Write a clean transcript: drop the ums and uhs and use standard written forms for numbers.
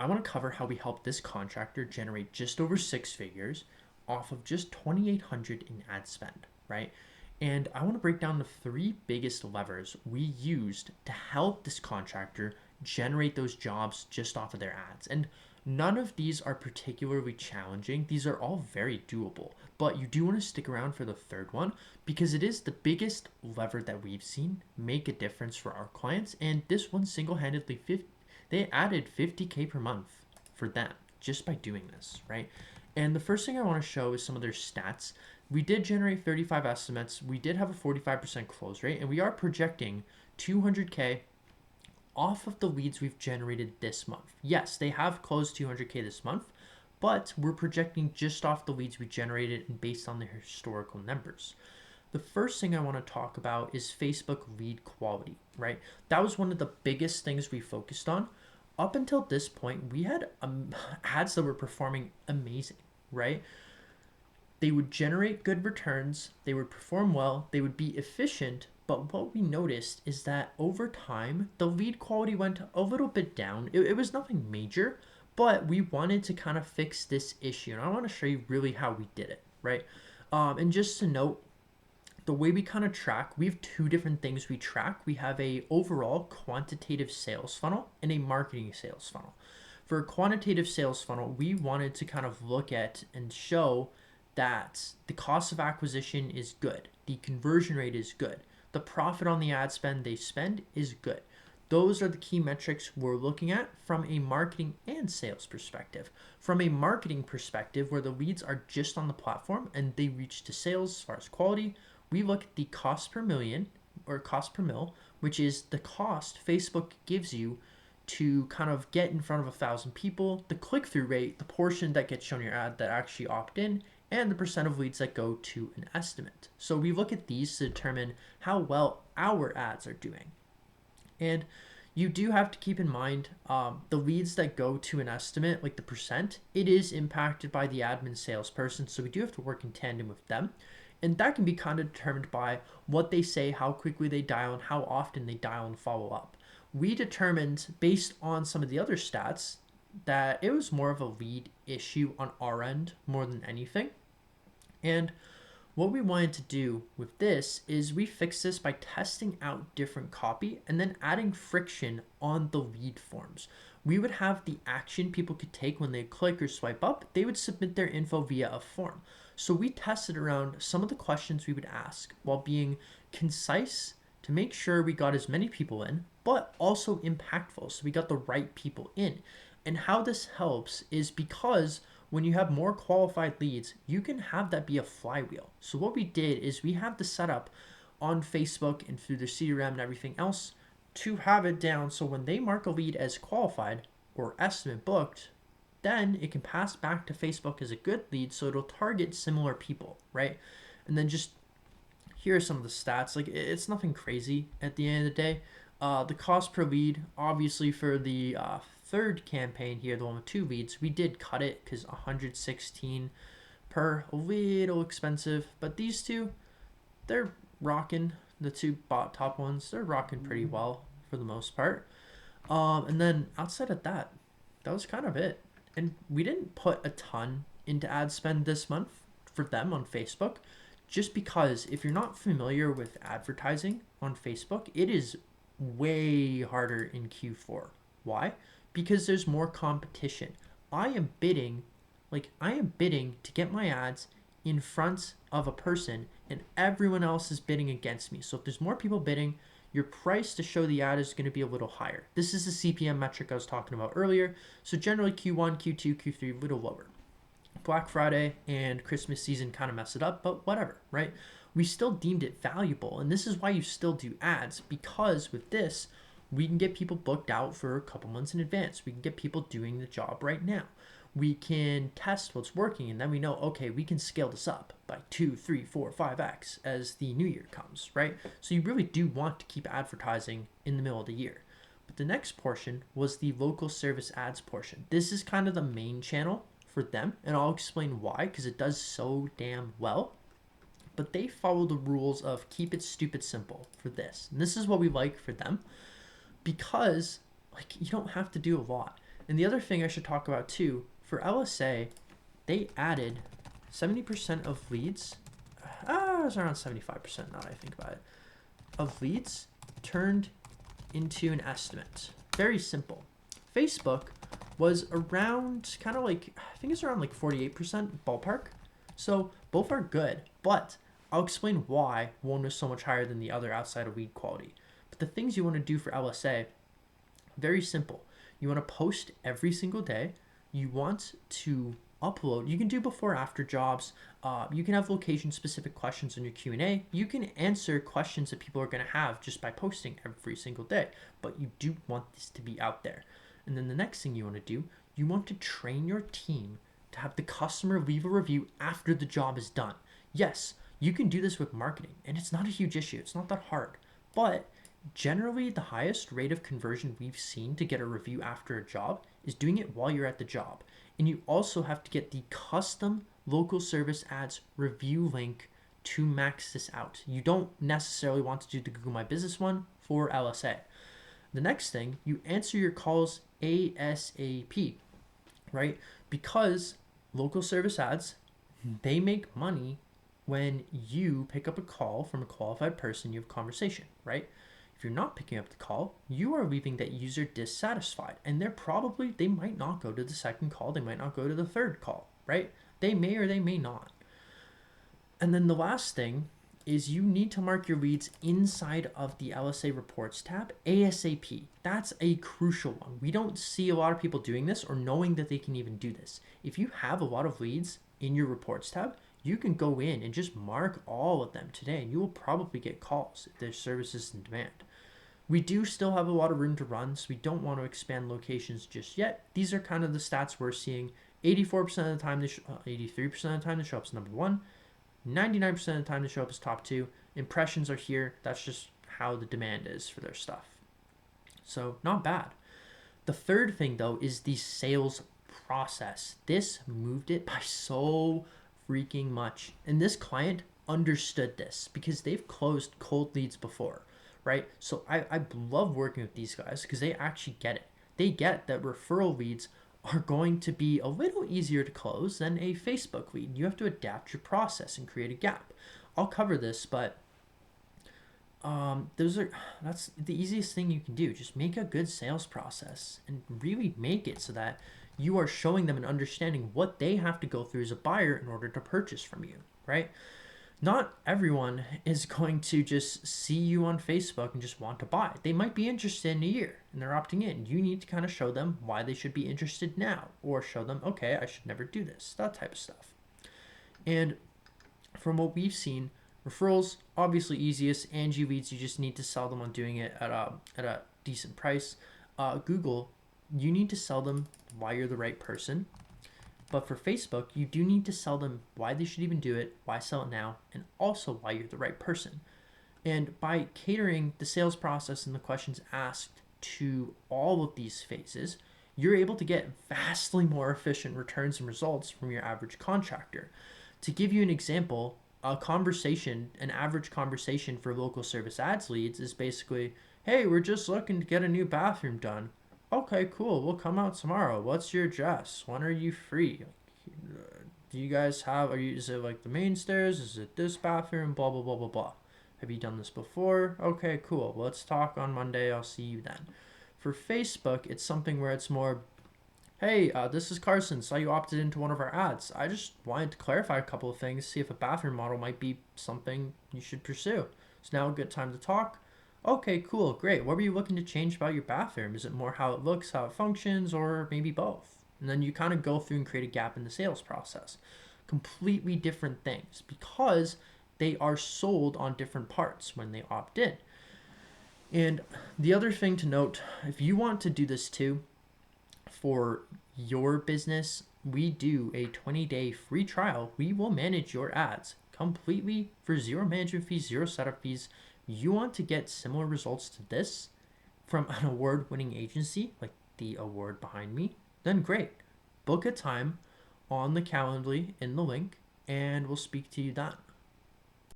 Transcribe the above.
I want to cover how we helped this contractor generate just over six figures off of just 2,800 in ad spend, right? And I want to break down the three biggest levers we used to help this contractor generate those jobs just off of their ads. And none of these are particularly challenging. These are all very doable. But you do want to stick around for the third one because it is the biggest lever that we've seen make a difference for our clients. And this one single handedly, they added 50K per month for them just by doing this, right? And the first thing I want to show is some of their stats. We did generate 35 estimates. We did have a 45% close rate, and we are projecting 200K off of the leads we've generated this month. Yes, they have closed 200K this month, but we're projecting just off the leads we generated and based on the historical numbers. The first thing I want to talk about is Facebook lead quality, right? That was one of the biggest things we focused on. Up until this point, we had ads that were performing amazing, right? They would generate good returns, they would perform well, they would be efficient, but what we noticed is that over time, the lead quality went a little bit down. It was nothing major, but we wanted to kind of fix this issue, and I want to show you really how we did it, right? And just to note, the way we kind of track, we have two different things we track. We have a overall quantitative sales funnel and a marketing sales funnel. For a quantitative sales funnel, we wanted to kind of look at and show that the cost of acquisition is good, the conversion rate is good, the profit on the ad spend they spend is good. Those are the key metrics we're looking at from a marketing and sales perspective. From a marketing perspective, where the leads are just on the platform and they reach to sales as far as quality, we look at the cost per million or cost per mil, which is the cost Facebook gives you to kind of get in front of 1,000 people, the click-through rate, the portion that gets shown your ad that actually opt in, and the percent of leads that go to an estimate. So we look at these to determine how well our ads are doing. And you do have to keep in mind the leads that go to an estimate, like the percent, it is impacted by the admin salesperson. So we do have to work in tandem with them. And that can be kind of determined by what they say, how quickly they dial, and how often they dial and follow up. We determined, based on some of the other stats, that it was more of a lead issue on our end more than anything. And what we wanted to do with this is we fixed this by testing out different copy and then adding friction on the lead forms. We would have the action people could take when they click or swipe up. They would submit their info via a form. So we tested around some of the questions we would ask while being concise to make sure we got as many people in, but also impactful. So we got the right people in. And how this helps is because when you have more qualified leads, you can have that be a flywheel. So what we did is we have the setup on Facebook and through the CRM and everything else to have it down so when they mark a lead as qualified or estimate booked, then it can pass back to Facebook as a good lead, so it'll target similar people, right? And then just here are some of the stats. Like, it's nothing crazy at the end of the day. The cost per lead, obviously for the third campaign here, the one with two leads, we did cut it because 116 per, a little expensive. But these two, they're rocking. The two top ones, they're rocking pretty well for the most part. And then outside of that, that was kind of it. And we didn't put a ton into ad spend this month for them on Facebook, just because if you're not familiar with advertising on Facebook, it is way harder in Q4. Why? Because there's more competition. I am bidding to get my ads in front of a person and everyone else is bidding against me. So if there's more people bidding, your price to show the ad is going to be a little higher. This is the CPM metric I was talking about earlier. So generally Q1, Q2, Q3, a little lower. Black Friday and Christmas season kind of mess it up, but whatever, right? We still deemed it valuable. And this is why you still do ads, because with this, we can get people booked out for a couple months in advance. We can get people doing the job right now. We can test what's working, and then we know, okay, we can scale this up by 2, 3, 4, 5x as the new year comes, right? So you really do want to keep advertising in the middle of the year. But the next portion was the local service ads portion. This is kind of the main channel for them, and I'll explain why, because it does so damn well. But they follow the rules of keep it stupid simple for this. And this is what we like for them, because like you don't have to do a lot. And the other thing I should talk about too, for LSA, they added 70% of leads. It was around 75% now that I think about it. Of leads turned into an estimate. Very simple. Facebook was around kind of like, I think it's around like 48% ballpark. So both are good, but I'll explain why one was so much higher than the other outside of lead quality. But the things you want to do for LSA, very simple. You want to post every single day. You want to upload. You can do before after jobs. You can have location specific questions in your Q&A. You can answer questions that people are going to have just by posting every single day, but you do want this to be out there. And then the next thing you want to do, you want to train your team to have the customer leave a review after the job is done. Yes, you can do this with marketing, and it's not a huge issue. It's not that hard. But generally, the highest rate of conversion we've seen to get a review after a job is doing it while you're at the job. And you also have to get the custom local service ads review link to max this out. You don't necessarily want to do the Google My Business one for LSA. The next thing, you answer your calls ASAP, right? Because local service ads, they make money when you pick up a call from a qualified person, you have a conversation, right? If you're not picking up the call, you are leaving that user dissatisfied, and they might not go to the second call, they might not go to the third call, right? They may or they may not. And then the last thing is you need to mark your leads inside of the LSA reports tab ASAP. That's a crucial one. We don't see a lot of people doing this or knowing that they can even do this. If you have a lot of leads in your reports tab, you can go in and just mark all of them today, and you will probably get calls if there's services in demand. We do still have a lot of room to run, so we don't want to expand locations just yet. These are kind of the stats we're seeing. 84% of the time, 83% of the time, they show up as number one. 99% of the time, they show up as top two. Impressions are here. That's just how the demand is for their stuff. So not bad. The third thing, though, is the sales process. This moved it by so freaking much. And this client understood this because they've closed cold leads before, right? So I love working with these guys because they actually get it. They get that referral leads are going to be a little easier to close than a Facebook lead. You have to adapt your process and create a gap. I'll cover this, but that's the easiest thing you can do. Just make a good sales process and really make it so that you are showing them and understanding what they have to go through as a buyer in order to purchase from you, right? Not everyone is going to just see you on Facebook and just want to buy. They might be interested in a year and they're opting in. You need to kind of show them why they should be interested now, or show them, okay, I should never do this, that type of stuff. And from what we've seen, referrals, obviously easiest. Angie leads, you just need to sell them on doing it at a decent price. Google, you need to sell them why you're the right person. But for Facebook, you do need to sell them why they should even do it, why sell it now, and also why you're the right person. And by catering the sales process and the questions asked to all of these phases, you're able to get vastly more efficient returns and results from your average contractor. To give you an example, an average conversation for local service ads leads is basically, hey, we're just looking to get a new bathroom done. Okay, cool. We'll come out tomorrow. What's your address? When are you free? Do you guys have, is it like the main stairs? Is it this bathroom? Blah, blah, blah, blah, blah. Have you done this before? Okay, cool. Let's talk on Monday. I'll see you then. For Facebook, it's something where it's more, hey, this is Carson. Saw you opted into one of our ads. I just wanted to clarify a couple of things, see if a bathroom model might be something you should pursue. It's now a good time to talk. Okay, cool, great. What were you looking to change about your bathroom? Is it more how it looks, how it functions, or maybe both? And then you kind of go through and create a gap in the sales process. Completely different things because they are sold on different parts when they opt in. And the other thing to note, if you want to do this too, for your business, we do a 20-day free trial. We will manage your ads completely for zero management fees, zero setup fees. You want to get similar results to this from an award-winning agency, like the award behind me, then great. Book a time on the Calendly in the link, and we'll speak to you then.